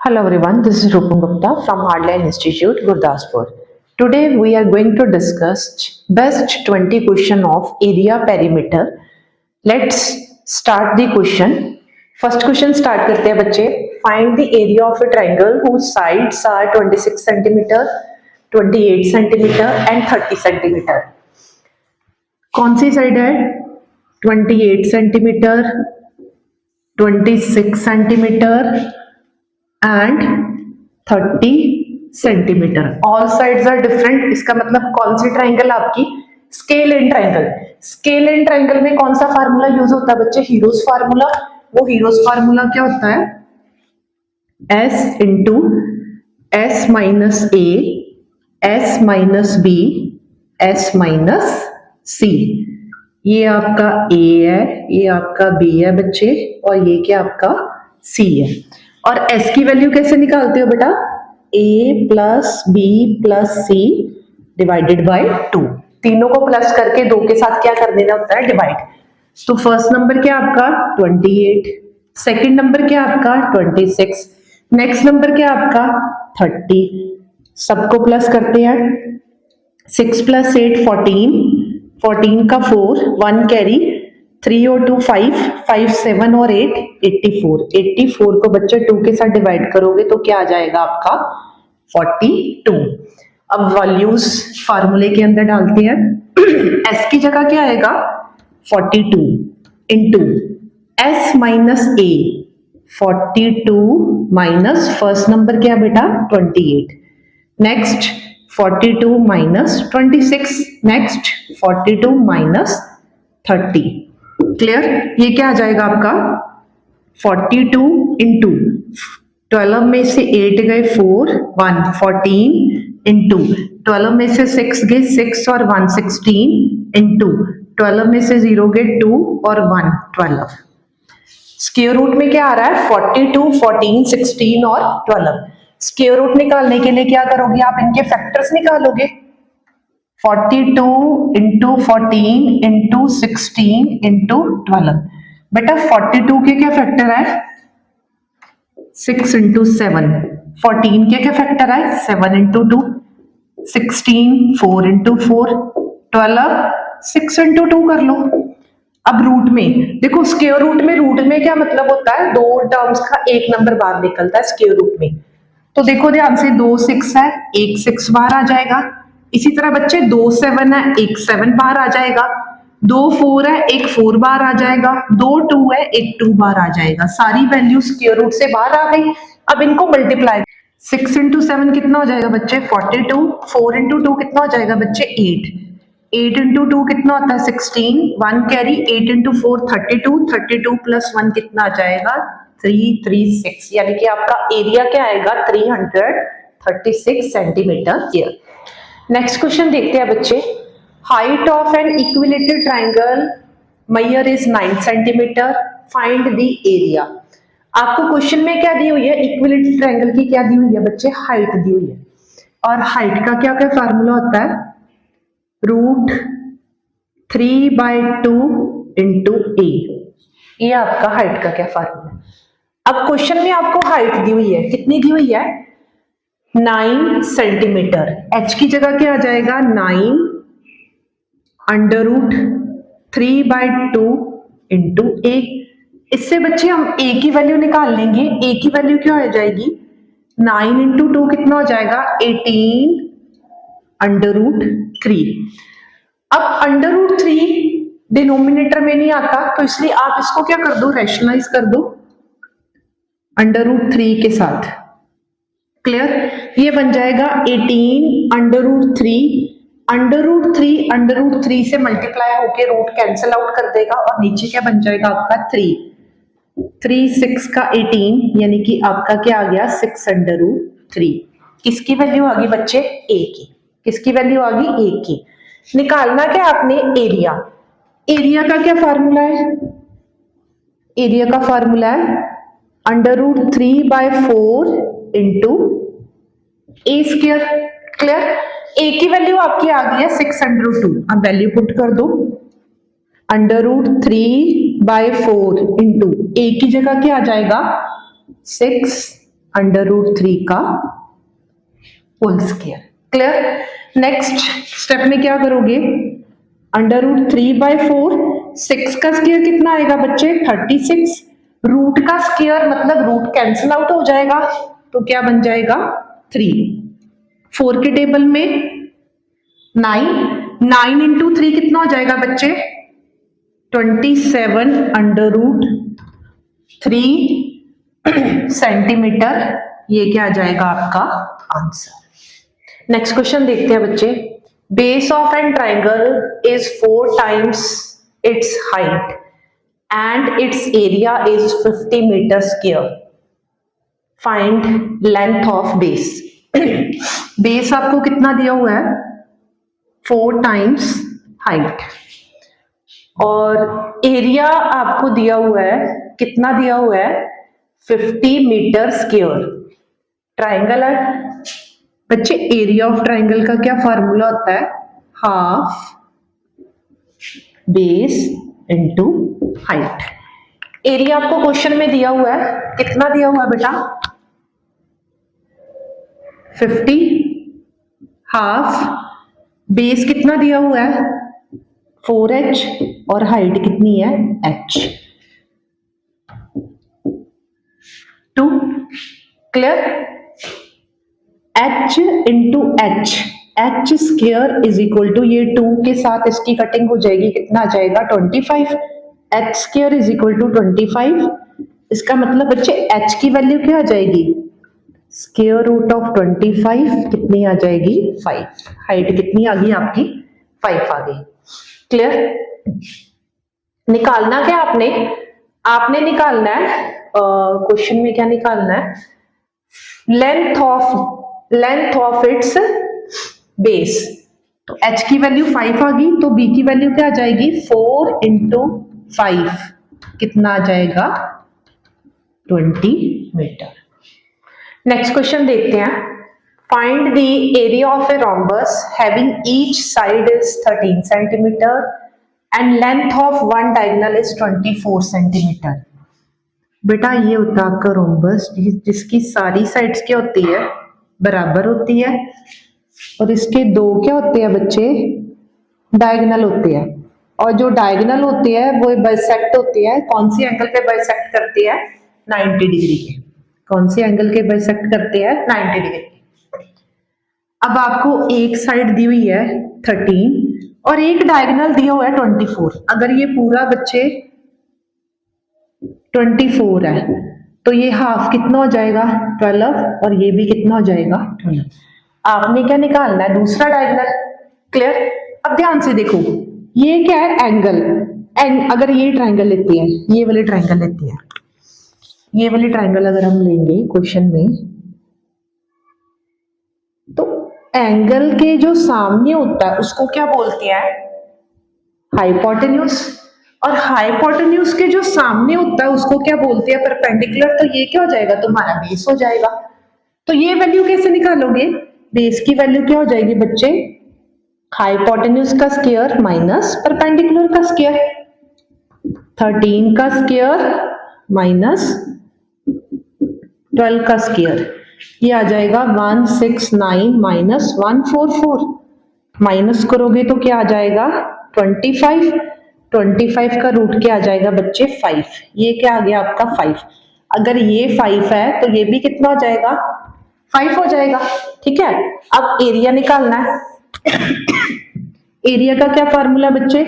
Hello everyone, this is Rupam Gupta from Hardline Institute, Gurdaspur. Today we are going to discuss best 20 question of area perimeter. Let's start the question. First question start करते हैं बच्चे. Find the area of a triangle whose sides are 26 centimeter, 28 centimeter and 30 centimeter. कौन सी side है? 28 centimetre, 26 centimetre and 30 centimetre. All sides are different. इसका मतलब कौन सी triangle आपकी? Scale and triangle. Scale and triangle में कौन सा फार्मूला यूज होता है बच्चे? Hero's formula. वो हीरोज फार्मूला क्या होता है? S into S minus A, S minus B, S minus C. ये आपका ए है, ये आपका बी है बच्चे, और ये क्या आपका सी है. और s की वैल्यू कैसे निकालते हो बेटा? a plus B plus C divided by 2. तीनों को प्लस करके 2 के साथ क्या कर देना होता है? डिवाइड. तो फर्स्ट नंबर क्या आपका? 28. सेकंड नंबर क्या आपका? 26. नेक्स्ट नंबर क्या आपका? 30. सबको प्लस करते हैं. 6 प्लस 8 14. 14 का 4, 1 कैरी, 3 और 2 5, 5 7 और 8 84. 84 को बच्चे 2 के साथ डिवाइड करोगे तो क्या आ जाएगा आपका? 42. अब वैल्यूज फार्मूले के अंदर डालते हैं. s की जगह क्या आएगा? 42 इंटू एस माइनस ए. 42 माइनस फर्स्ट नंबर क्या बेटा? 28. Next 42 minus 26. Next 42 minus 30. Clear? ये क्या आ जाएगा आपका? 42 इंटू 12 में से 8 गए 4, 1 14 इंटू 12 में से 6 गए 6 और 1 16 इंटू 12 में से 0 गए 2 और 1 12. स्क्वायर रूट में क्या आ रहा है? 42, 14, 16 और 12. स्क्वायर रूट निकालने के लिए क्या करोगे आप? इनके फैक्टर्स निकालोगे. 42 इंटू 14 इंटू 16 इंटू 12. बेटा 42 के क्या फैक्टर है? 6 इंटू 7. 14 के क्या फैक्टर है? 7 इंटू 2. 16 4 इंटू 4. 12 6 इंटू 2 कर लो. अब रूट में देखो, स्क्वायर रूट में रूट में क्या मतलब होता है? दो टर्म्स का एक नंबर बाहर निकलता है स्क्वायर रूट में. तो देखो ध्यान से, 2 6 है, एक 6 बाहर आ जाएगा. इसी तरह बच्चे 2 7 है, एक 7 बाहर आ जाएगा. 2 4 है, एक 4 बाहर आ जाएगा. 2 2 है, एक 2 बाहर आ जाएगा. सारी वैल्यू स्क्वायर रूट से बाहर आ गई. अब इनको मल्टीप्लाई. 6 इंटू 7 कितना हो जाएगा बच्चे? 42. 4 इंटू 2 कितना हो जाएगा बच्चे? 8. 8 इंटू 2 कितना होता है? 16. 1 कैरी. 8 इंटू 4 32. 32 प्लस 1 कितना आ जाएगा? 336. यानी कि आपका एरिया क्या आएगा? 336 सेंटीमीटर स्क्वायर. नेक्स्ट क्वेश्चन देखते हैं बच्चे. Height of an equilateral triangle measure is 9 centimetre. Find the area. आपको क्वेश्चन में क्या दी हुई है? इक्विलेटरल ट्राइंगल की क्या दी हुई है बच्चे? हाइट दी हुई है. और हाइट का क्या क्या फार्मूला होता है? √3/2 इंटू ए. ये आपका हाइट का क्या फार्मूला है? अब क्वेश्चन में आपको हाइट दी हुई है. कितनी दी हुई है? 9 सेंटीमीटर. h की जगह क्या आ जाएगा? 9 √3/2 इंटू ए. इससे बच्चे हम a की वैल्यू निकाल लेंगे. a की वैल्यू क्या हो जाएगी? 9 इंटू 2 कितना हो जाएगा? 18 √3. अब √3 डिनोमिनेटर में नहीं आता, तो इसलिए आप इसको क्या कर दो? रैशनलाइज कर दो √3 के साथ. क्लियर? ये बन जाएगा 18 √3 से मल्टीप्लाई होके रूट कैंसिल आउट कर देगा और नीचे क्या बन जाएगा आपका? 3 6 का 18, यानी कि आपका क्या आ गया? 6 √3. किसकी वैल्यू आ गई बच्चे? ए की. किसकी वैल्यु आ गई? ए की. निकालना क्या आपने? एरिया. एरिया का क्या फार्मूला है? एरिया का फार्मूला है √3/4 इंटू ए स्क्वायर. क्लियर? ए की वैल्यू आपकी आ गई है 602. अब वैल्यू पुट कर दो. √3/4 इंटू ए की जगह क्या आ जाएगा? 6 √3 का whole square. Clear. Next step में क्या करोगे, √3/4, 6 का स्क्वायर कितना आएगा बच्चे 36, रूट का स्क्वायर मतलब रूट कैंसिल आउट हो जाएगा तो क्या बन जाएगा 3। 4 के टेबल में 9 इंटू 3 कितना हो जाएगा बच्चे 27√3 सेंटीमीटर, ये क्या आ जाएगा आपका आंसर। नेक्स्ट क्वेश्चन देखते हैं बच्चे, base of an triangle is 4 times its height and its area is 50 meter square. Find length of base. Base आपको कितना दिया हुआ है 4 times height और एरिया आपको दिया हुआ है, कितना दिया हुआ है 50 मीटर स्क्वायर। ट्राइंगल है बच्चे, एरिया ऑफ ट्राइंगल का क्या फॉर्मूला होता है, half base into height. Area आपको क्वेश्चन में दिया हुआ है, कितना दिया हुआ है बेटा 50, हाफ बेस कितना दिया हुआ है 4h और हाइट कितनी है h 2। Clear. h into H, H square is equal to ये 2 के साथ इसकी कटिंग हो जाएगी, कितना आ जाएगा 25, H square is equal to 25। इसका मतलब बच्चे h की वैल्यू क्या आ जाएगी स्क्वायर रूट ऑफ 25 कितनी आ जाएगी 5। हाइट कितनी आ गई आपकी 5 आ गई। क्लियर। निकालना क्या आपने निकालना है क्वेश्चन में क्या निकालना है, लेंथ ऑफ इट्स बेस। तो h की वैल्यू 5 आ गई तो b की वैल्यू क्या आ जाएगी 4 इंटू 5 कितना आ जाएगा 20 मीटर। नेक्स्ट क्वेश्चन देखते हैं, find the area of A rhombus having each side is 13 centimeter and length of one diagonal is 24 centimeter। बेटा ये होता है आपका रोम्बस जिसकी सारी साइड्स क्या होती है बराबर होती है और इसके दो क्या होते हैं बच्चे डायगोनल होते हैं, और जो डायगोनल होती है वो बाइसेक्ट होती है, कौन सी एंगल पे बाइसेक्ट करती है 90 डिग्री के। कौन सी एंगल के बाइसेक्ट करते हैं 90 डिग्री। अब आपको एक साइड दी हुई है 13 और एक डायगोनल दिया हुआ है 24। अगर ये पूरा बच्चे 24 है तो ये हाफ कितना हो जाएगा 12 और ये भी कितना हो जाएगा 12। आपने क्या निकालना है दूसरा डायगोनल। क्लियर। अब ध्यान से देखो ये क्या है एंगल, अगर ये ट्रायंगल लेती है, ये वाली ट्रायंगल लेती है, ये वाली ट्रायंगल अगर हम लेंगे क्वेश्चन में तो एंगल के जो सामने होता है उसको क्या बोलते हैं हाइपोटेन्यूज, और हाइपोटेन्यूज के जो सामने होता है उसको क्या बोलते हैं परपेंडिकुलर। तो ये क्या हो जाएगा तुम्हारा बेस हो जाएगा। तो ये वैल्यू कैसे निकालोगे, बेस की वैल्यू क्या हो जाएगी बच्चे हाइपोटेन्यूज का स्क्वायर माइनस परपेंडिकुलर का स्क्वायर, 13 का स्क्वायर माइनस 12 का स्क्वायर, ये आ जाएगा 169 माइनस 144, माइनस करोगे तो क्या आ जाएगा 25, 25 का रूट क्या आ जाएगा बच्चे 5, ये क्या आ गया आपका 5। अगर ये 5 है तो ये भी कितना हो जाएगा 5 हो जाएगा। ठीक है। अब एरिया निकालना है। एरिया का क्या फार्मूला बच्चे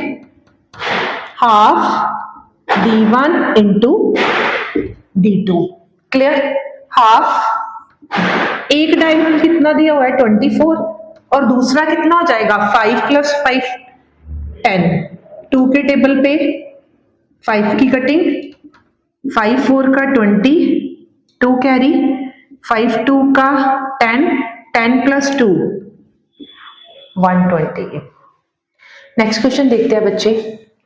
half d1 into d2। Clear. Half एक डायगोनल कितना दिया हुआ है 24 और दूसरा कितना हो जाएगा 5 प्लस 5 10, 2 के टेबल पे 5 की कटिंग, 5 4 का 20, 2 कैरी, 5 2 का 10, 10 प्लस 2 120। नेक्स्ट क्वेश्चन देखते हैं बच्चे,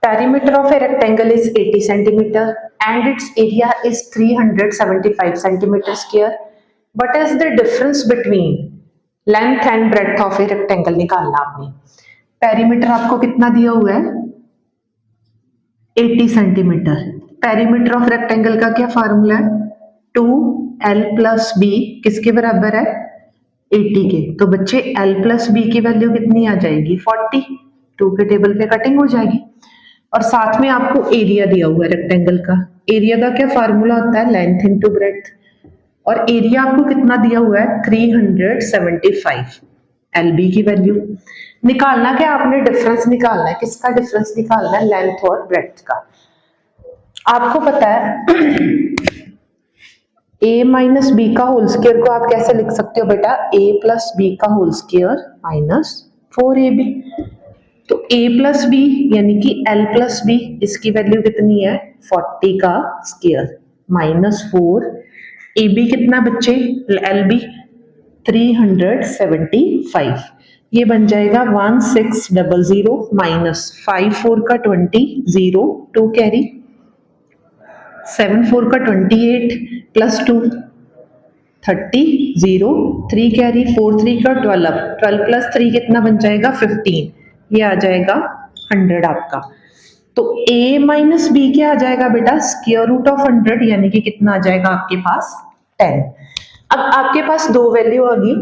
perimeter of a rectangle is 80 centimetre and it's area is 375 centimetre square, what is the difference between length and breadth of a rectangle निकालना आपने। पेरीमीटर आपको कितना दिया हुआ है 80 सेंटीमीटर। पेरीमीटर ऑफ रेक्टेंगल का क्या फार्मूला है 2 L प्लस बी किसके बराबर है 80 के। तो बच्चे L प्लस बी की वैल्यू कितनी आ जाएगी 40। 2 के टेबल पे कटिंग हो जाएगी। और साथ में आपको एरिया दिया हुआ है रेक्टेंगल का। एरिया का क्या फार्मूला होता है लेंथ इनटू ब्रेड्थ। और एरिया आपको कितना दिया हुआ है 375 LB की वैल्यू। निकालना क्या आपने डिफरेंस निकालना है। किसका डिफरेंस निकालना है लेंथ और ब्रेड्थ का। आपको पता है a माइनस बी का होल स्क्वायर को आप कैसे लिख सकते हो बेटा a प्लस बी का होल स्क्वायर माइनस 4ab। तो a प्लस बी यानी कि L प्लस बी इसकी वैल्यू कितनी है 40 का स्क्वायर माइनस 4 ab कितना बच्चे LB 375। ये बन जाएगा 1600 माइनस 5 4 का 20 0 2 कैरी 7 4 का 28 प्लस 2 30 0 3 कैरी 4 3 का 12 12 प्लस 3 कितना बन जाएगा 15। ये आ जाएगा 100 आपका। तो a माइनस बी क्या आ जाएगा बेटा स्क्वायर रूट ऑफ 100 यानी कि कितना आ जाएगा आपके पास 10। अब आपके पास दो वैल्यू आ गई।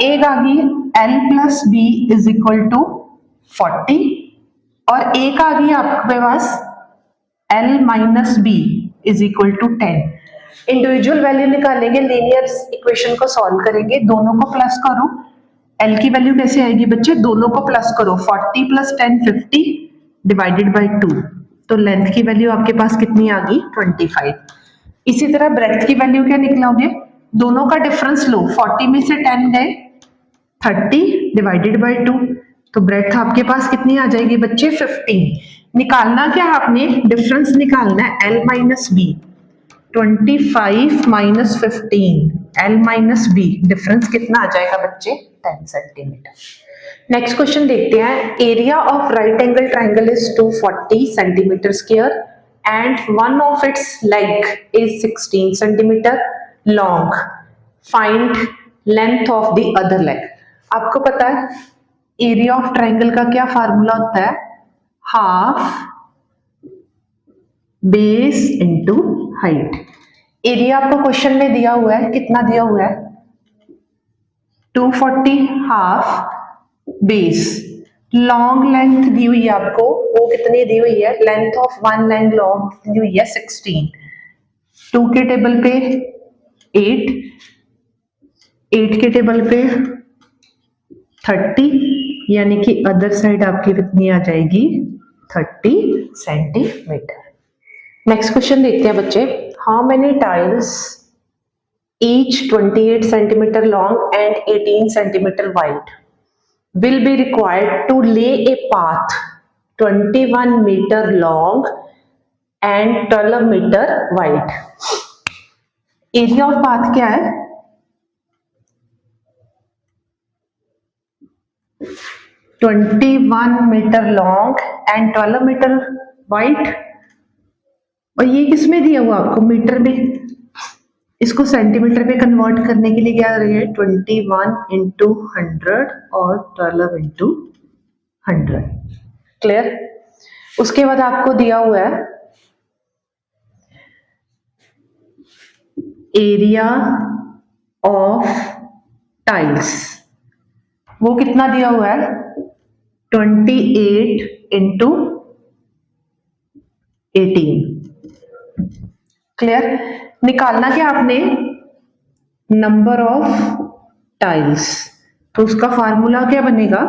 एक आ गई L plus B is equal to 40 और एक आ गई आपके पास L minus B is equal to 10। Individual value निकालेंगे लीनियर इक्वेशन को सॉल्व करेंगे दोनों को प्लस करो। L की वैल्यू कैसे आएगी बच्चे दोनों को प्लस करो 40 प्लस 10 50 डिवाइडेड बाय 2। तो लेंथ की वैल्यू आपके पास कितनी आ गई 25। इसी तरह ब्रेड्थ की वैल्यू क्या निकलोगे दोनों का डिफरेंस लो 40 में से 10 गए 30 डिवाइडेड बाय 2। तो ब्रेड्थ आपके पास कितनी आ जाएगी बच्चे 15। निकालना क्या आपने डिफरेंस निकालना है L minus B 25 minus 15 L minus B difference कितना आ जाएगा बच्चे 10 सेंटीमीटर। नेक्स्ट क्वेश्चन देखते हैं। Area of right angle triangle is 240 centimetre square and one of its leg is 16 centimetre long. Find length of the other leg. आपको पता है area of triangle का क्या फार्मूला होता है half base into height. Area आपको question में दिया हुआ है कितना दिया हुआ है 240 हाफ बेस। लॉन्ग लेंथ दी हुई है आपको वो कितनी दी हुई है length of one leg long दी हुई है 16। 2 के टेबल पे 8 8 के टेबल पे 30 यानी कि अदर साइड आपकी कितनी आ जाएगी 30 सेंटीमीटर। नेक्स्ट क्वेश्चन देखते हैं बच्चे। How many tiles each 28 centimeter long and 18 centimeter wide will be required to lay a path 21 meter long and 12 meter wide। Area of path क्या है 21 metre long and 12 metre wide. और ये किसमें दिया हुआ आपको मीटर में। इसको सेंटीमीटर में कन्वर्ट करने के लिए क्या है 21 इंटू 100 और 12 इंटू 100। क्लियर। उसके बाद आपको दिया हुआ है एरिया ऑफ टाइल्स। वो कितना दिया हुआ है 28 इंटू 18। क्लियर। निकालना क्या आपने नंबर ऑफ टाइल्स। तो उसका फार्मूला क्या बनेगा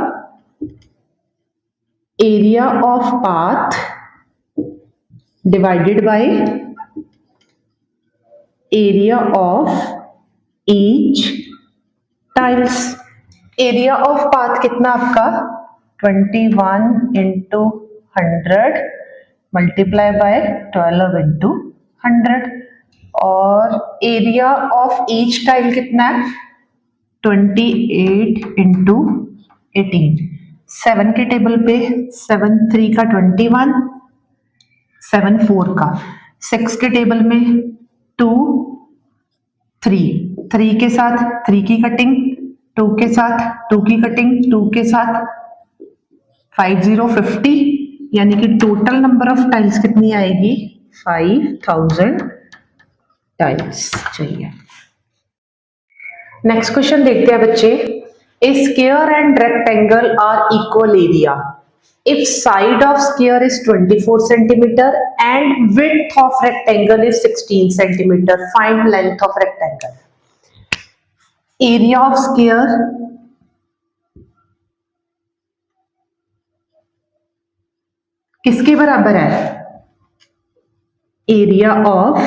area of path divided by area of each tiles. Area of path कितना आपका 21 इंटू 100 मल्टीप्लाई बाय 12 इंटू 100 और एरिया ऑफ ईच टाइल कितना है 28 इंटू 18। 7 के टेबल पे 7 3 का 21 7 4 का 6 के टेबल में 2 3 3 के साथ 3 की कटिंग 2 के साथ 2 की कटिंग 2 के साथ 5 0 50 यानी कि टोटल नंबर ऑफ टाइल्स कितनी आएगी 5000 टाइल्स चाहिए। नेक्स्ट क्वेश्चन देखते हैं बच्चे। A square and rectangle are equal area if side of square is 24 centimeter and width of rectangle is 16 centimeter, find length of rectangle. Area of square किसके बराबर है? Area of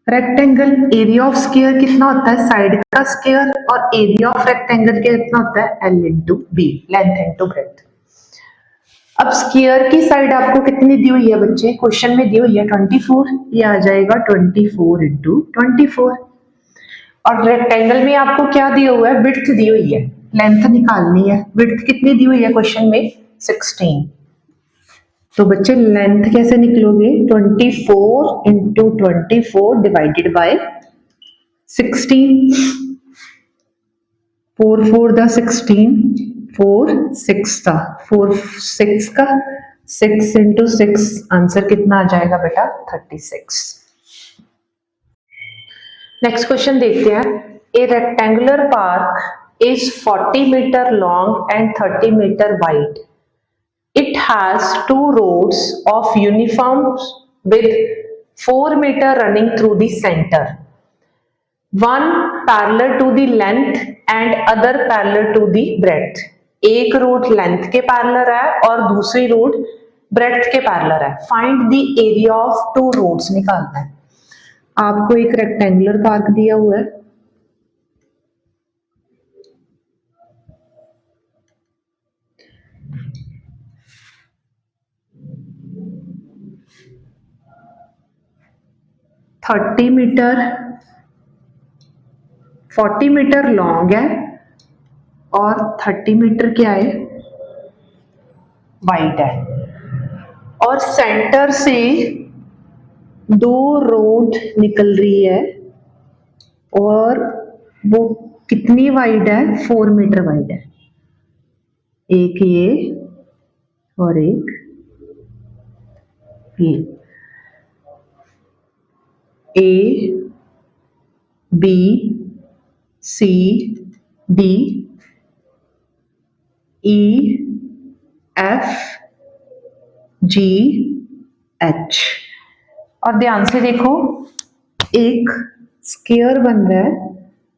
rectangle. Area of square कितना होता है? Side का square. और area of rectangle कितना होता है? L into B, length into breadth. अब स्क्वायर की साइड आपको कितनी दी हुई है बच्चे? क्वेश्चन में दी हुई है 24, ये आ जाएगा 24 इंटू 24। और रेक्टेंगल में आपको क्या दिया हुआ है? विड्थ दी हुई है, लेंथ निकालनी है। विड्थ कितनी दी हुई है क्वेश्चन में? 16। तो बच्चे लेंथ कैसे निकलोगे? 24 इंटू 24 डिवाइडेड बाय 16। 4 4 द 16, 4 6 था, 4 6 का 6 इंटू 6, आंसर कितना आ जाएगा बेटा? 36। नेक्स्ट क्वेश्चन देखते हैं। A rectangular park is 40 metre long and 30 metre wide. It has two roads of uniform with 4 meter running through the center. One parallel to the length and other parallel to the breadth. एक road length के parallel है और दूसरी road breadth के parallel है। Find the area of two roads निकालना है। आपको एक रेक्टेंगुलर पार्क दिया हुआ है, मीटर 40 मीटर लॉन्ग है और 30 मीटर क्या है? वाइड है। और सेंटर से दो रोड निकल रही है और वो कितनी वाइड है? 4 मीटर वाइड है। एक ये और एक ये। A B C D E F G H. और ध्यान से देखो, एक स्क्वायर बन रहा है।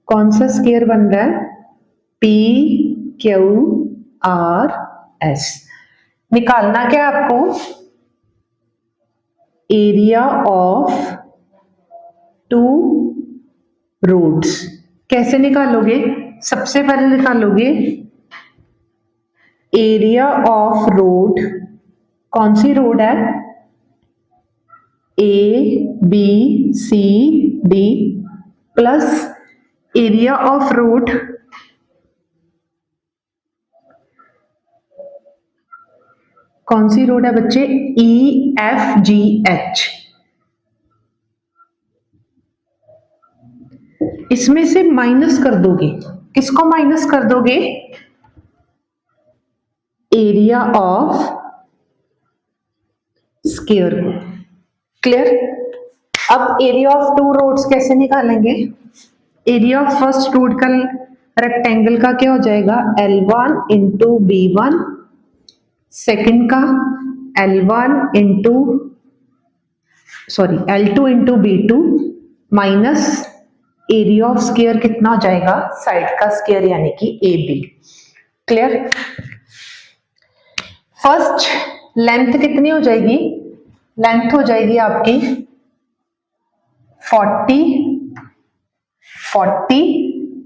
कौन सा स्क्वायर बन रहा है? P Q R S. निकालना क्या आपको? Area of two roads. कैसे निकालोगे? सबसे पहले निकालोगे एरिया ऑफ रोड। कौन सी रोड है? A B C D plus area of road कौन सी रोड है बच्चे? E F G H. इसमें से माइनस कर दोगे। किसको माइनस कर दोगे? एरिया ऑफ स्क्वायर को। क्लियर? अब एरिया ऑफ टू रोड्स कैसे निकालेंगे? एरिया ऑफ फर्स्ट रोड का रेक्टेंगल का क्या हो जाएगा? L1 इंटू B1, सेकेंड का L1 into L2 into B2 minus area of square कितना हो जाएगा? साइड का स्क्वायर यानी कि AB। क्लियर? फर्स्ट लेंथ कितनी हो जाएगी? लेंथ हो जाएगी आपकी 40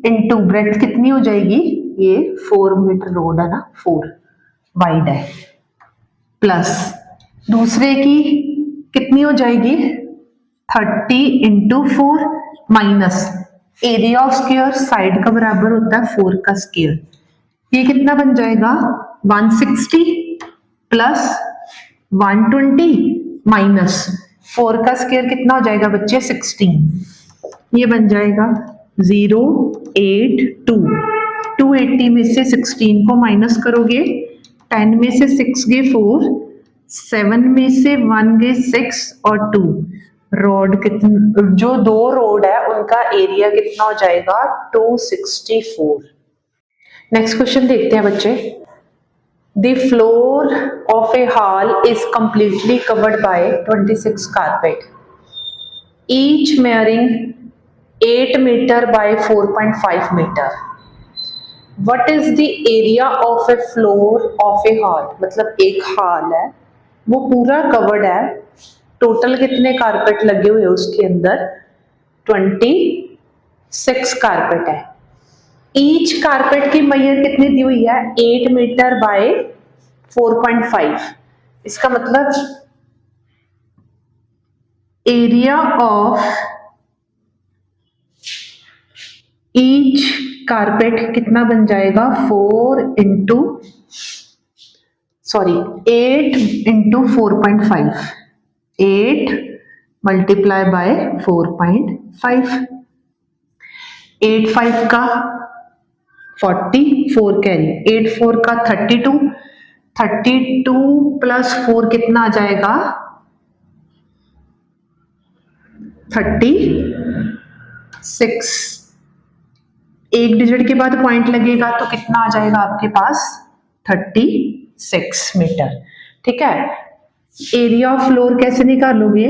इंटू ब्रेड्थ कितनी हो जाएगी? ये 4 मीटर रोड है ना, 4 वाइड है, प्लस दूसरे की कितनी हो जाएगी? 30 into 4 minus area of square side का बराबर होता है 4 का स्क्वायर। ये कितना बन जाएगा? 160 प्लस 120 माइनस 4 का स्क्वायर कितना हो जाएगा बच्चे? 16। ये बन जाएगा 082। 280 में से 16 को माइनस करोगे, 10 में से 6 गए 4, 7 में से 1 गए 6 और 2, रोड कितना, जो दो रोड है उनका एरिया कितना हो जाएगा 264। नेक्स्ट क्वेश्चन देखते हैं बच्चे। The floor of a hall is completely covered by 26 carpet each measuring 8 metre by 4.5 metre. What is the area of a floor of a hall, मतलब एक हॉल है वो पूरा कवर्ड है, टोटल कितने कारपेट लगे हुए उसके अंदर 26 कारपेट है। ईच कारपेट की मैयर कितनी दी हुई है 8 मीटर बाय 4.5। इसका मतलब एरिया ऑफ ईच कारपेट कितना बन जाएगा 8 इंटू 4.5, 8 मल्टीप्लाई बाय 4.5, 8 5 का 44 कैरी, 8 4 का 32, 32 प्लस 4 कितना आ जाएगा 36। एक डिजिट के बाद पॉइंट लगेगा तो कितना आ जाएगा आपके पास 36 मीटर। ठीक है, एरिया ऑफ फ्लोर कैसे निकालोगे,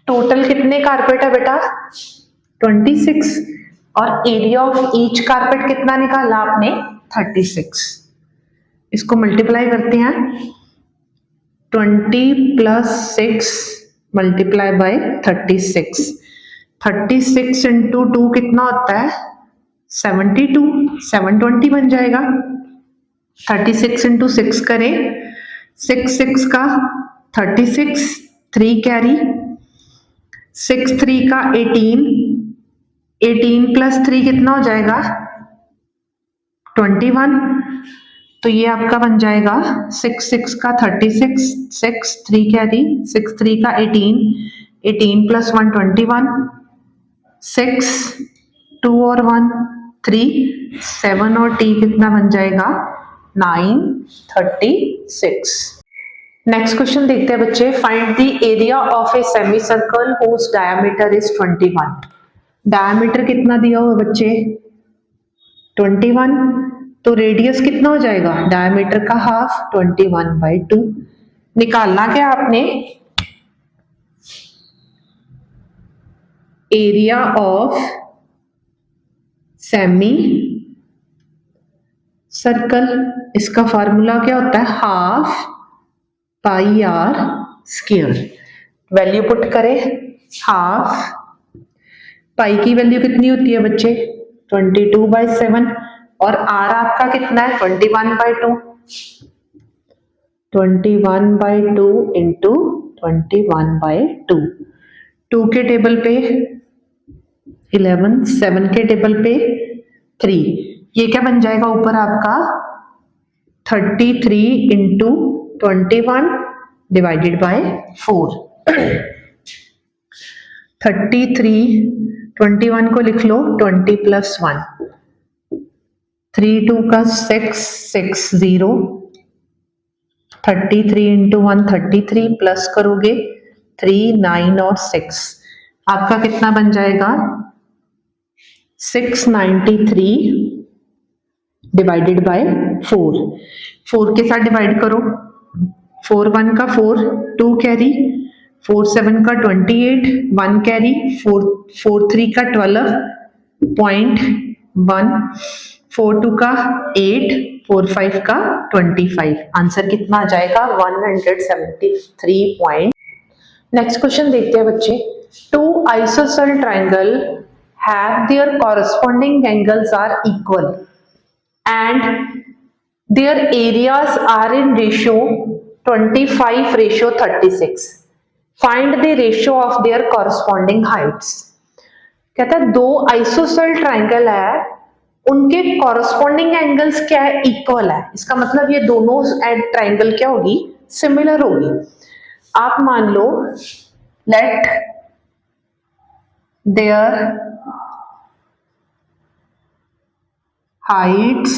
टोटल कितने कारपेट है बेटा 26 और एरिया ऑफ ईच कारपेट कितना निकाला आपने 36। इसको मल्टीप्लाई करते हैं 20 प्लस 6 मल्टीप्लाई बाय 36, 36 इंटू 2 कितना होता है 72, 720 बन जाएगा। 36 इंटू 6 करें, 6 6 का 36, 3 कैरी, 6 3 का 18, 18 प्लस 3 कितना हो जाएगा 21। तो ये आपका बन जाएगा 6 6 का 36, 6 3 कैरी, 6 3 का 18, 18 प्लस 1 21, 6 2 और 1 3, 7 और t कितना बन जाएगा 9 36। नेक्स्ट क्वेश्चन देखते हैं बच्चे। Find the area of a semi circle whose diameter is 21। Diameter कितना दिया हुआ बच्चे 21, तो रेडियस कितना हो जाएगा डायमीटर का हाफ 21/2। निकालना क्या आपने एरिया ऑफ सेमी सर्कल, इसका फार्मूला क्या होता है half pi R square. Value put करें, हाफ पाई की वैल्यू कितनी होती है बच्चे 22/7 और आर आपका कितना है 21/2, 21/2 इंटू 21/2, 2 के टेबल पे 11, 7 के टेबल पे 3, ये क्या बन जाएगा ऊपर आपका 33 इंटू 21 डिवाइडेड बाय 4। 33, 21 को लिख लो 20 प्लस 1, 3 2 का 6 6 0, 33 इंटू 1 33 प्लस करोगे 3 9 और 6, आपका कितना बन जाएगा 693 डिवाइडेड बाय 4। 4 के साथ डिवाइड करो, 4 1 का 4, 2 कैरी, 4 7 का 28, 1 कैरी, 4 3 का 12.1, 4 2 का 8, 4 5 का 25। आंसर कितना आ जाएगा 173 नेक्स्ट क्वेश्चन देखते हैं बच्चे। Two isosceles triangle have their corresponding angles are equal and their areas are in ratio 25:36. Find the ratio of their corresponding heights. कहता है दो आइसोसेल ट्राइंगल है, उनके कॉरस्पॉन्डिंग एंगल्स क्या है इक्वल है। इसका मतलब ये दोनों ट्राइंगल क्या होगी सिमिलर होगी। आप मान लो let there heights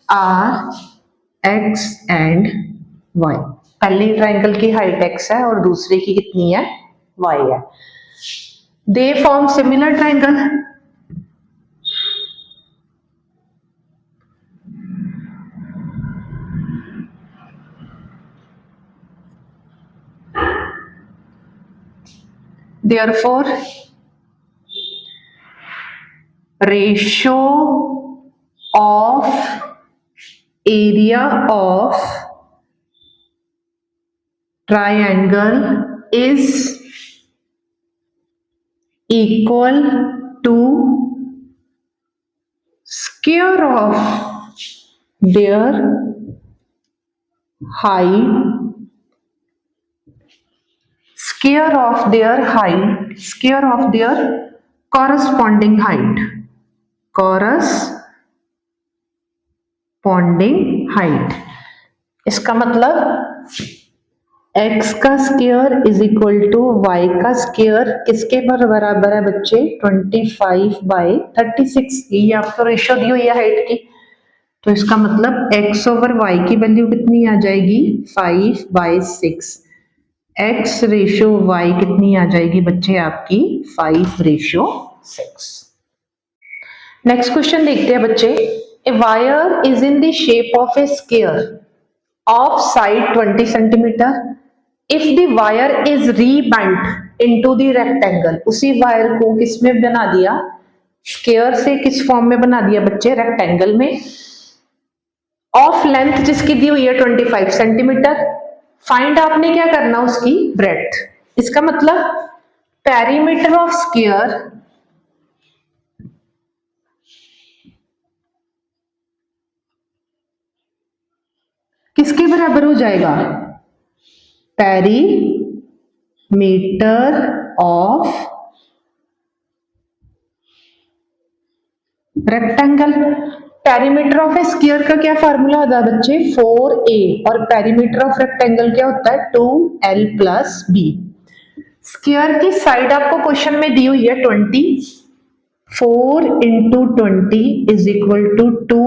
are x and y। पहली ट्राइंगल की हाइट x है और दूसरे की कितनी है, y है। They form similar triangle. Therefore, ratio of area of triangle is equal to square of their height, square of their height, square of their corresponding height, corresponding height। इसका मतलब x का square is equal to y का square किसके बराबर है बच्चे, 25/36। ये आपको रेशियो दी हुई है हाइट की, तो इसका मतलब x ओवर y की वैल्यू कितनी आ जाएगी, 5/6। x रेशियो y कितनी आ जाएगी बच्चे आपकी, 5/6। नेक्स्ट क्वेश्चन देखते हैं बच्चे। A wire is in the shape of a square of side 20 centimetre. If the wire is rebent into the rectangle, उसी वायर को किस में बना दिया, स्क्वायर से किस फॉर्म में बना दिया बच्चे, रेक्टेंगल में। ऑफ लेंथ जिसकी दी हुई है 25 सेंटीमीटर। फाइंड आपने क्या करना, उसकी ब्रेड्थ। इसका मतलब पेरीमीटर ऑफ स्क्वायर किसके बराबर हो जाएगा, perimeter of rectangle. Perimeter of a square का क्या फार्मूला होता है बच्चे, 4a, और पेरीमीटर ऑफ रेक्टेंगल क्या होता है, 2l + b। स्क्वायर की साइड आपको क्वेश्चन में दी हुई है 20, 4 × 20 = 2,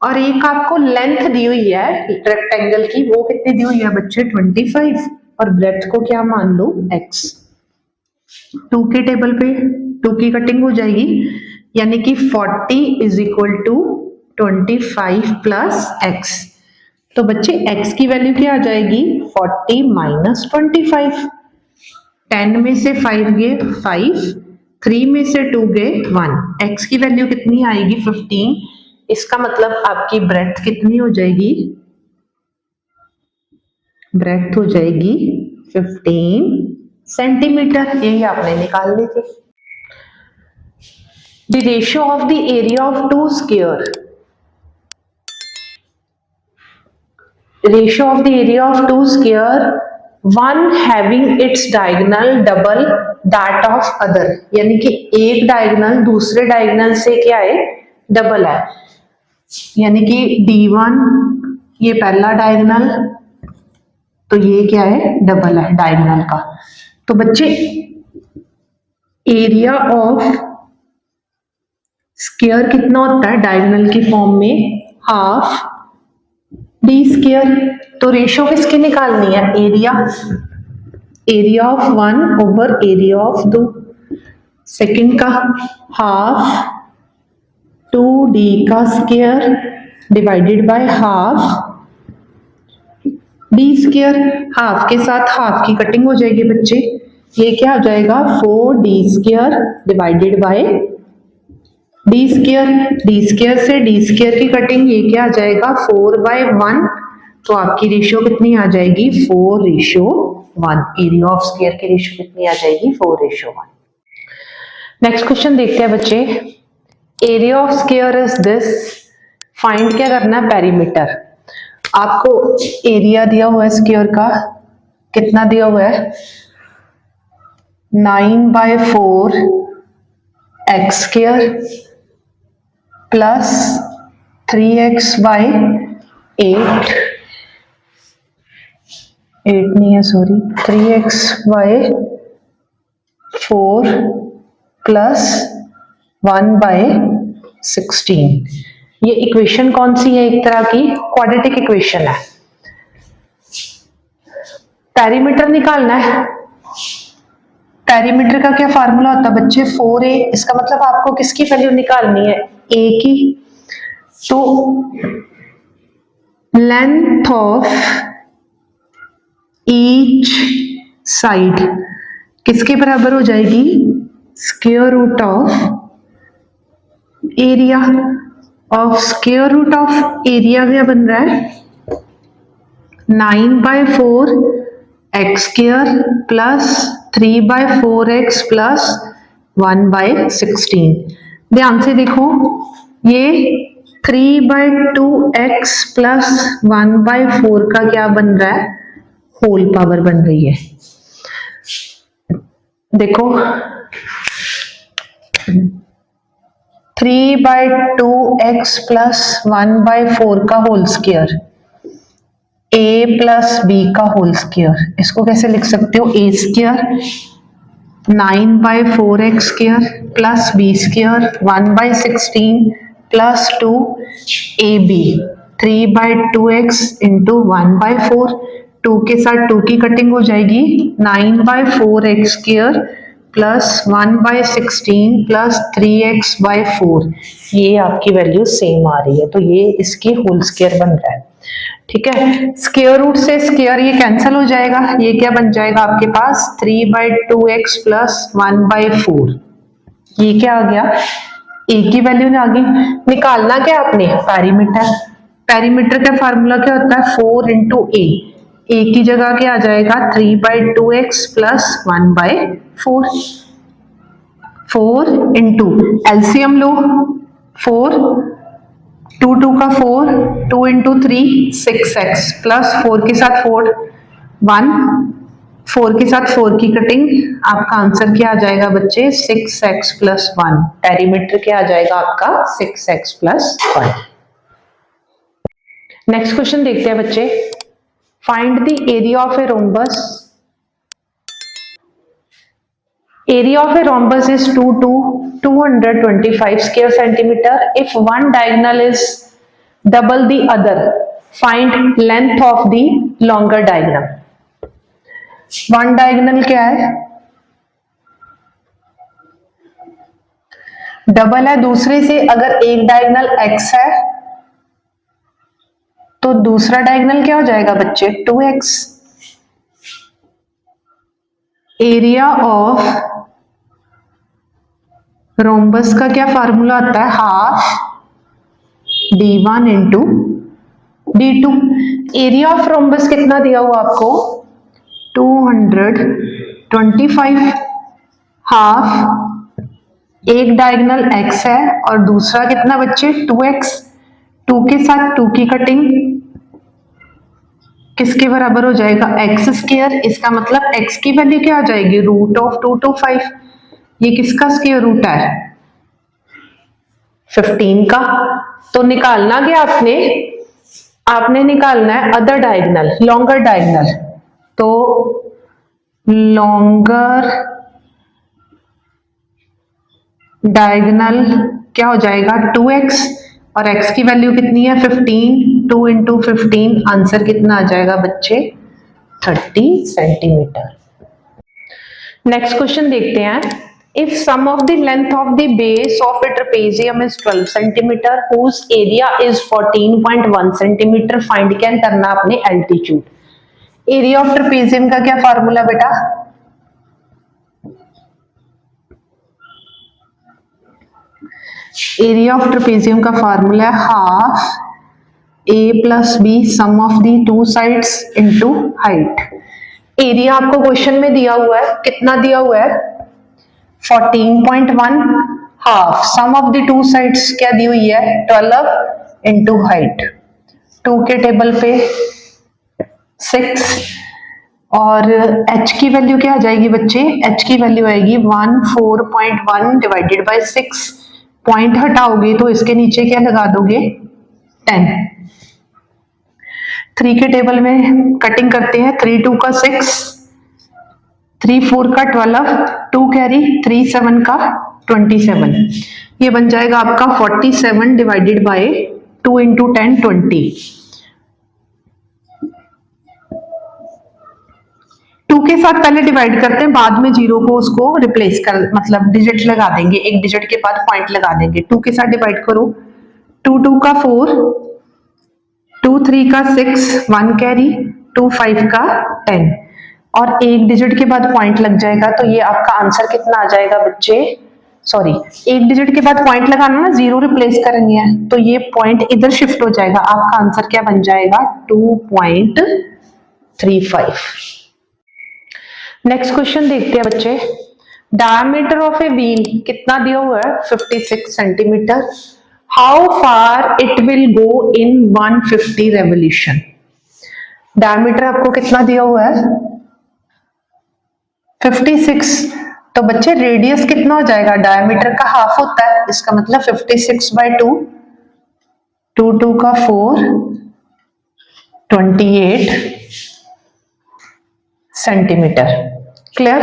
और एक आपको लेंथ दी हुई है रेक्टेंगल की, वो कितनी दी हुई है बच्चे, 25, और ब्रेड्थ को क्या मान लो, x। 2 के टेबल पे 2 की कटिंग हो जाएगी, यानी कि 40 = 25 + x। तो बच्चे x की वैल्यू क्या आ जाएगी, 40 - 25। 10 में से 5 गए 5, 3 में से 2 गए 1, x की वैल्यू कितनी आएगी, 15। इसका मतलब आपकी ब्रेड्थ कितनी हो जाएगी, ब्रेड्थ हो जाएगी 15 सेंटीमीटर। यही आपने निकाल ली थी। The ratio of the area of two square, ratio of the area of two square, one having its diagonal double that of other, यानी कि एक डायगोनल दूसरे डायगोनल से क्या है, डबल है। यानी कि D1 ये पहला डायगोनल, तो ये क्या है, डबल है डायगोनल का। तो बच्चे एरिया ऑफ स्क्वायर कितना होता है डायगोनल की फॉर्म में, हाफ डी स्क्वायर। तो रेशियो किसकी निकालनी है, area of 1 over area of 2। Second का हाफ 2d का square divided by half d square. Half के साथ हाफ की कटिंग हो जाएगी बच्चे, ये क्या हो जाएगा, 4d square divided by d square. d square से d स्क्वायर की कटिंग, ये क्या आ जाएगा, 4/1। तो आपकी रेशियो कितनी आ जाएगी, 4:1। एरिया ऑफ स्क्वायर की रेशियो कितनी आ जाएगी, 4:1। नेक्स्ट क्वेश्चन देखते हैं बच्चे। Area of square is this, find क्या करना है, पेरीमीटर। आपको एरिया दिया हुआ है स्क्वायर का, कितना दिया हुआ है, 9/4 x² + 3x/8, 8 नहीं है सॉरी, 3x/4 + 1/16। ये इक्वेशन कौन सी है, एक तरह की क्वाड्रेटिक इक्वेशन है। पेरीमीटर निकालना है। पेरीमीटर का क्या फार्मूला होता है बच्चे, 4a। इसका मतलब आपको किसकी वैल्यू निकालनी है, a की। तो लेंथ ऑफ ईच साइड किसके बराबर हो जाएगी, square root of area. Of square root of area क्या बन रहा है, 9/4 x square plus 3/4x plus 1/16। ध्यान से देखो, ये 3/2x प्लस 1/4 का क्या बन रहा है, होल पावर बन रही है। देखो 3/2x प्लस 1/4 का whole square, a plus b का होल स्क्वायर। इसको कैसे लिख सकते हो, a square 9/4x square plus b square 1/16 plus 2 ab 3/2x into 1/4। 2 के साथ 2 की कटिंग हो जाएगी, 9/4x square plus 1/16 plus 3x/4। ये आपकी वैल्यू सेम आ रही है, तो ये इसकी होल स्क्वायर बन रहा है। ठीक है, स्क्वायर रूट से स्क्वायर ये कैंसिल हो जाएगा, ये क्या बन जाएगा आपके पास 3/2x प्लस 1/4। ये क्या आ गया, a की वैल्यू आ गई। निकालना क्या आपने, पेरीमीटर। पेरीमीटर का फार्मूला क्या होता है, 4 इंटू a की जगह क्या आ जाएगा 3/2x प्लस 1/4। 4 इंटू एलसीएम लो, 4 2 2 का 4, 2 इंटू 3 6x प्लस 4 के साथ 4 1, 4 के साथ 4 की कटिंग, आपका आंसर क्या आ जाएगा बच्चे 6x प्लस 1। पेरीमीटर क्या आ जाएगा आपका 6x प्लस 1। नेक्स्ट क्वेश्चन देखते हैं बच्चे, find the area of a rhombus. Area of a rhombus is 2 to 225 square centimeter. If one diagonal is double the other, find length of the longer diagonal. One diagonal क्या है, double है दूसरे से। अगर एक डायगोनल x है तो दूसरा डायगोनल क्या हो जाएगा बच्चे 2x। एरिया ऑफ रोम्बस का क्या फार्मूला आता है, half d1 into d2। Area of rhombus कितना दिया हुआ आपको 225, हाफ एक डायगोनल x है और दूसरा कितना बच्चे 2x। 2 के साथ 2 की कटिंग किसके बराबर हो जाएगा x स्क्वायर। इसका मतलब x की वैल्यू क्या आ जाएगी रूट ऑफ 225। ये किसका स्क्वायर रूट है 15 का। तो निकालना क्या आपने निकालना है अदर डायगोनल, लॉन्गर डायगोनल। तो लॉन्गर डायगोनल क्या हो जाएगा 2x और x की वैल्यू कितनी है 15। 2 इंटू 15, आंसर कितना आ जाएगा बच्चे 30 सेंटीमीटर। नेक्स्ट क्वेश्चन देखते हैं, if sum of the length of the base of a trapezium is 12 centimeter whose area is 14.1 centimeter, find क्या करना आपने altitude। एरिया ऑफ ट्रेपेजियम का क्या फार्मूला बेटा, एरिया ऑफ ट्रेपेजियम का फार्मूला है half a plus B sum of the two sides into height. Area आपको question में दिया हुआ है, कितना दिया हुआ है 14.1, half sum of the two sides क्या दी हुई है 12 इंटू हाइट। 2 के टेबल पे 6 और h की वैल्यू क्या आ जाएगी बच्चे, h की वैल्यू आएगी 14.1 डिवाइडेड बाय 6। पॉइंट हटाओगे तो इसके नीचे क्या लगा दोगे 10। 3 के टेबल में कटिंग करते हैं, 3 2 का 6, 3 4 का 12, 2 कैरी 3 7 का 27। ये बन जाएगा आपका 47 डिवाइडेड बाय 2 इंटू 10 20। के साथ पहले डिवाइड करते हैं, बाद में जीरो को उसको रिप्लेस कर मतलब डिजिट लगा देंगे, एक डिजिट के बाद पॉइंट लगा देंगे। 2 के साथ डिवाइड करो, 2 2 का 4, 2 3 का 6, 1 कैरी, 2 5 का 10 और एक डिजिट के बाद पॉइंट लग जाएगा। तो ये आपका आंसर कितना आ जाएगा बच्चे, सॉरी एक डिजिट के बाद पॉइंट लगाना ना, जीरो रिप्लेस करेंगे तो ये पॉइंट इधर शिफ्ट हो जाएगा। आपका आंसर क्या बन जाएगा, 2.35। नेक्स्ट क्वेश्चन देखते हैं बच्चे। डायमीटर ऑफ ए व्हील कितना दिया हुआ है, 56 centimetre. How far it will go in 150 revolution. Diameter आपको कितना दिया हुआ है, 56। तो बच्चे रेडियस कितना हो जाएगा, डायमीटर का हाफ होता है, इसका मतलब 56/2, 2 2 का 4, 28 सेंटीमीटर। क्लियर।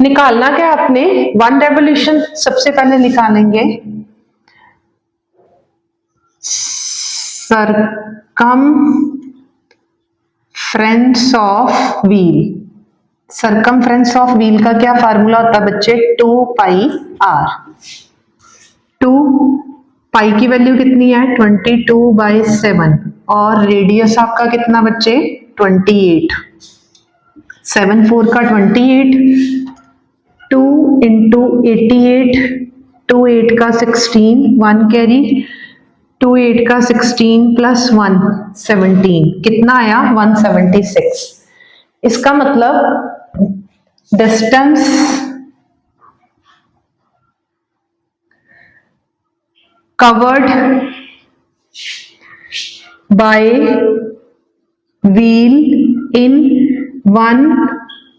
निकालना क्या आपने, 1 रेवोल्यूशन सबसे पहले निकालेंगे, circumference of wheel. Circumference of wheel का क्या फार्मूला होता है बच्चे, 2πr। 2π की वैल्यू कितनी है, 22/7 और रेडियस आपका कितना बच्चे, 28। 7 4 का 28, 2 इंटू 88, 2 8 का 16, 1 कैरी, 2 8 का 16 प्लस 1 17, कितना आया 176। इसका मतलब distance covered by wheel in 1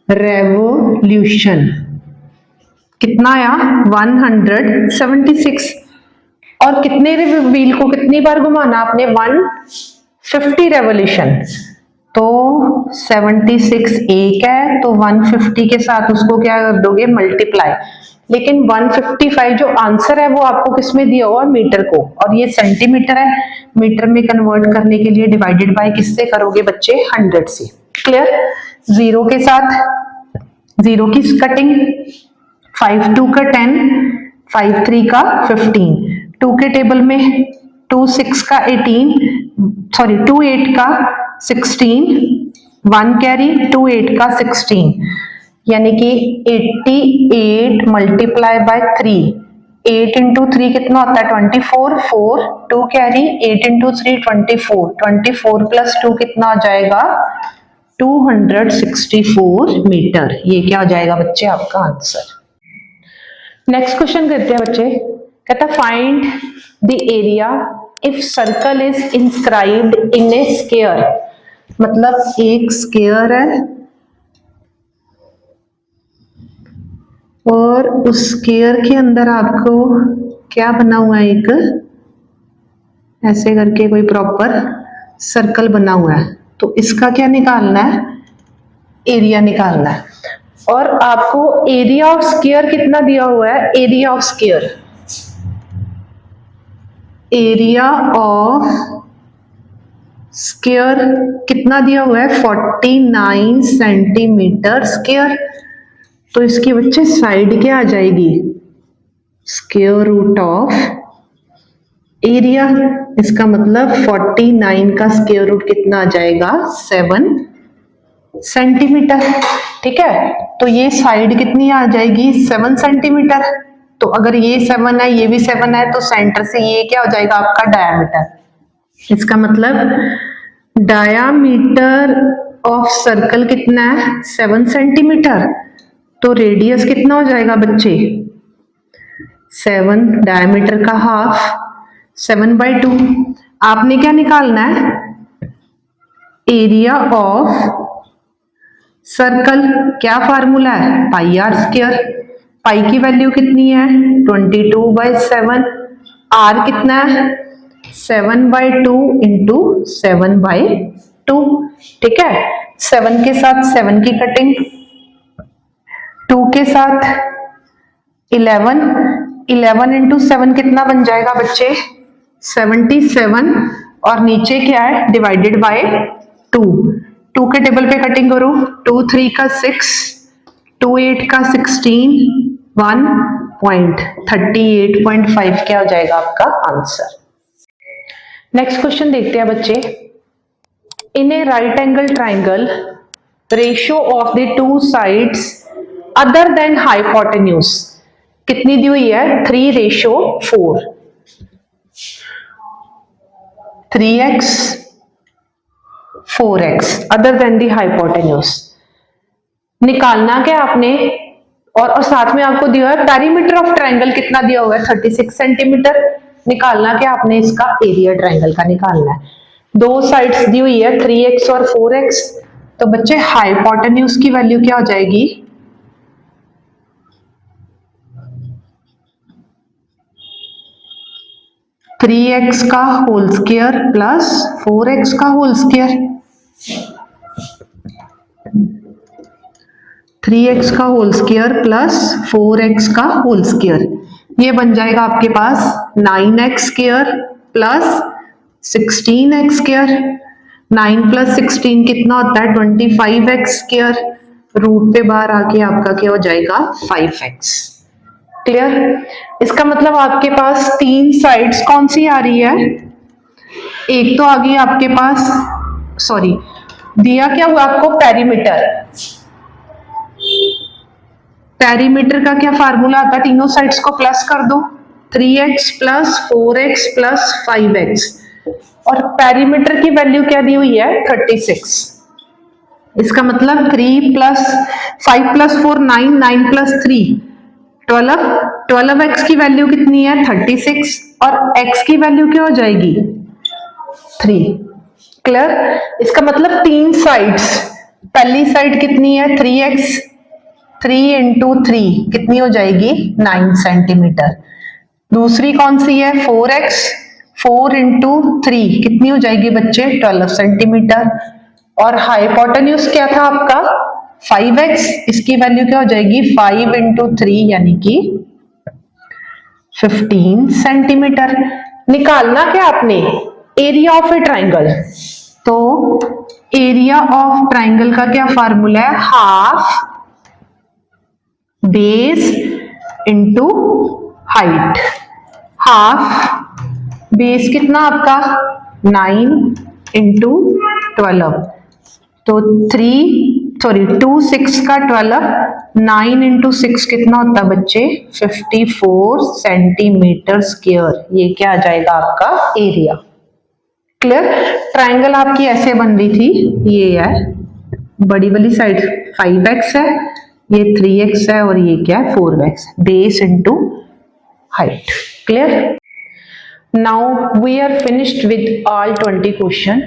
revolution कितना आया, 176। और कितने व्हील को कितनी बार घुमाना आपने, 150 रेवोल्यूशन। तो 76 एक है, तो 150 के साथ उसको क्या कर दोगे, मल्टीप्लाई। लेकिन 155 जो आंसर है वो आपको किस में दिया हुआ, मीटर को, और ये सेंटीमीटर है। मीटर में कन्वर्ट करने के लिए डिवाइडेड बाय किससे करोगे बच्चे, 100 से। क्लियर। जीरो के साथ जीरो की कटिंग, 5 2 का 10, 5 3 का 15, 2 के टेबल में 2 6 का 18, सॉरी 2 8 का 16, 1 कैरी, 2 8 का 16, यानी कि 88 मल्टीप्लाई बाय 3, 8 इंटू 3 कितना होता है, 24, 4 2 कैरी, 8 इंटू 3 24, 24 प्लस 2 कितना हो जाएगा, 264 मीटर। ये क्या हो जाएगा बच्चे, आपका आंसर। नेक्स्ट क्वेश्चन करते हैं बच्चे। कहता find the area if circle is inscribed in A square. मतलब एक स्क्वायर है और उस स्क्वायर के अंदर आपको क्या बना हुआ है, एक ऐसे करके कोई प्रॉपर सर्कल बना हुआ है। तो इसका क्या निकालना है, एरिया निकालना है। और आपको एरिया ऑफ स्क्वायर कितना दिया हुआ है, area of square, area of square कितना दिया हुआ है, 49 सेंटीमीटर स्क्वायर। तो इसके बच्चे साइड क्या आ जाएगी, स्क्वायर रूट ऑफ एरिया। इसका मतलब 49 का स्क्वायर रूट कितना आ जाएगा, 7 सेंटीमीटर। ठीक है, तो ये साइड कितनी आ जाएगी, 7 सेंटीमीटर। तो अगर ये 7 है, ये भी 7 है, तो सेंटर से ये क्या हो जाएगा आपका डायामीटर। इसका मतलब डायामीटर ऑफ सर्कल कितना है, 7 सेंटीमीटर। तो रेडियस कितना हो जाएगा बच्चे, 7, डायामीटर का हाफ 7/2। आपने क्या निकालना है, एरिया ऑफ सर्कल। क्या फार्मूला है, πr स्क्वायर। पाई की वैल्यू कितनी है, 22/7। आर कितना है, 7/2 इंटू 7/2। ठीक है, 7 के साथ 7 की कटिंग, 2 के साथ 11 इंटू 7 कितना बन जाएगा बच्चे, 77। और नीचे क्या है, डिवाइडेड बाय 2। 2 के टेबल पे कटिंग करो, 2 3 का 6, 2 8 का 16, 1.38.5 क्या हो जाएगा आपका आंसर। नेक्स्ट क्वेश्चन देखते हैं बच्चे। In a right angle triangle ratio of the two sides other than hypotenuse कितनी दी हुई है? 3:4, 3x 4x अदर देन दी हाइपोटेन्यूज निकालना क्या आपने, और साथ में आपको दिया है पेरीमीटर ऑफ ट्राइंगल कितना दिया हुआ है? 36 सेंटीमीटर। निकालना क्या आपने? इसका एरिया ट्राइंगल का निकालना है। दो साइड्स दी हुई है 3x और 4x, तो बच्चे हाइपोटेन्यूज की वैल्यू क्या हो जाएगी? 3x का होल स्क्वायर प्लस 4x का होल स्क्वायर, 3x का होल स्क्वायर प्लस 4x का होल स्क्वायर, ये बन जाएगा आपके पास 9x square plus 16x square. 9 plus 16 कितना होता है? 25x square. रूट पे बाहर आके आपका क्या हो जाएगा? 5x। क्लियर? इसका मतलब आपके पास तीन साइड्स कौन सी आ रही है? एक तो आ गई आपके पास, सॉरी दिया क्या हुआ आपको? पेरीमीटर। पेरीमीटर का क्या फार्मूला आता है? तीनों साइड्स को प्लस कर दो, 3x plus 4x plus 5x, और पेरीमीटर की वैल्यू क्या दी हुई है? 36। इसका मतलब 3 प्लस 5 प्लस 4 9, 9 प्लस 3 12, 12x की वैल्यू कितनी है? 36, और x की वैल्यू क्या हो जाएगी? 3। क्लियर? इसका मतलब तीन साइड्स, पहली साइड कितनी है? 3x, 3 इंटू 3 कितनी हो जाएगी? 9 सेंटीमीटर। दूसरी कौन सी है? 4x, 4 इंटू 3 कितनी हो जाएगी बच्चे? 12 सेंटीमीटर। और हाइपोटेन्यूज क्या था आपका? 5x, इसकी वैल्यू क्या हो जाएगी? 5 इंटू 3 यानी कि 15 सेंटीमीटर। निकालना क्या आपने? Area of A triangle. तो एरिया ऑफ ट्राइंगल का क्या फार्मूला है? Half base into height. Half base कितना आपका? 9 इंटू 12, तो 2 6 का 12, 9 इंटू 6 कितना होता है बच्चे? 54 सेंटीमीटर स्क्वायर। ये क्या आ जाएगा आपका? एरिया। क्लियर? ट्राइंगल आपकी ऐसे बन रही थी, ये है बड़ी वाली साइड 5x है, ये 3x है, और ये क्या है? 4x। Base into height. Clear? Now we are finished with all 20 questions.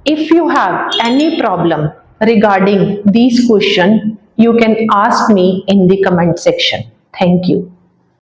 If you have any problem regarding these questions, you can ask me in the comment section. Thank you.